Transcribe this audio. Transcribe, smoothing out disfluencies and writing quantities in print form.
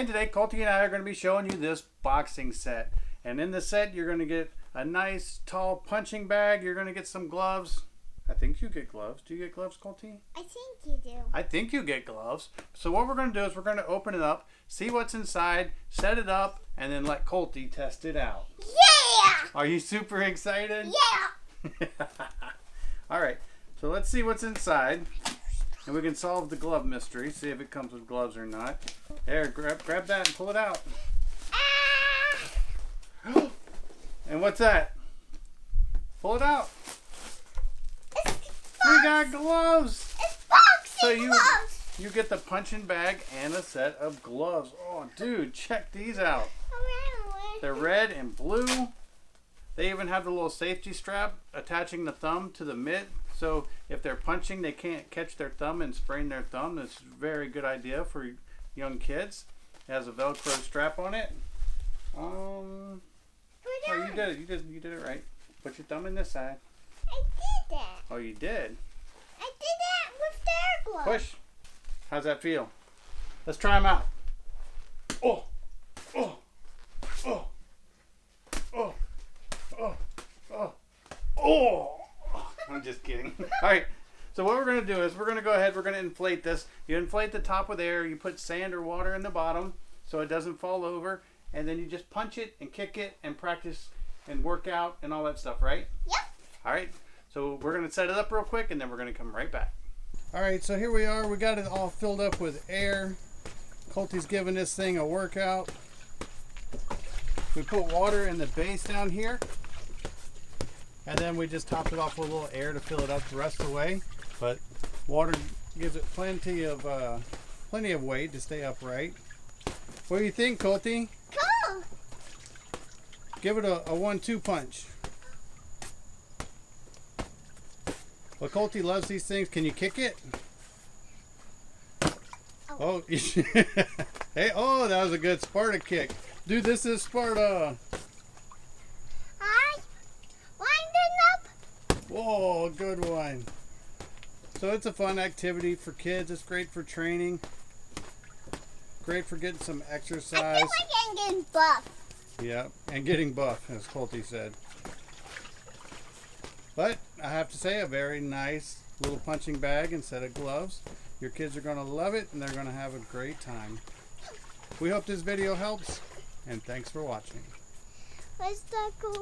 And today, Colty and I are going to be showing you this boxing set. And in the set, you're going to get a nice, tall punching bag. You're going to get some gloves. I think you get gloves. Do you get gloves, Colty? I think you do. I think you get gloves. So what we're going to do is we're going to open it up, see what's inside, set it up, and then let Colty test it out. Yeah! Are you super excited? Yeah! All right. So let's see what's inside. And we can solve the glove mystery. See if it comes with gloves or not. There, grab that and pull it out. Ah! And what's that? Pull it out. We got gloves. It's boxing So gloves. you get the punching bag and a set of gloves. Oh, dude, check these out. They're red and blue. They even have the little safety strap attaching the thumb to the mitt. So if they're punching, they can't catch their thumb and sprain their thumb. It's a very good idea for young kids. It has a Velcro strap on it. Oh, you did it. You did it right. Put your thumb in this side. I did that. Oh, you did? I did that with their gloves. Push. How's that feel? Let's try them out. Oh, oh, oh, oh, oh, oh, oh. I'm just kidding. All right. So what we're going to do is we're going to go ahead. We're going to inflate this. You inflate the top with air. You put sand or water in the bottom so it doesn't fall over. And then you just punch it and kick it and practice and work out and all that stuff, right? Yep. All right. So we're going to set it up real quick and then we're going to come right back. All right. So here we are. We got it all filled up with air. Colty's giving this thing a workout. We put water in the base down here. And then we just top it off with a little air to fill it up the rest of the way. But water gives it plenty of weight to stay upright. What do you think, Colty? Cool. Give it a 1-2 punch. Well, Colty loves these things. Can you kick it? Oh, hey! Oh, that was a good Sparta kick, dude. This is Sparta. Whoa, good one. So it's a fun activity for kids. It's great for training. Great for getting some exercise. I feel like I'm getting buff. Yeah, and getting buff, as Colty said. But I have to say, a very nice little punching bag and set of gloves. Your kids are going to love it, and they're going to have a great time. We hope this video helps, and thanks for watching. What's that cool?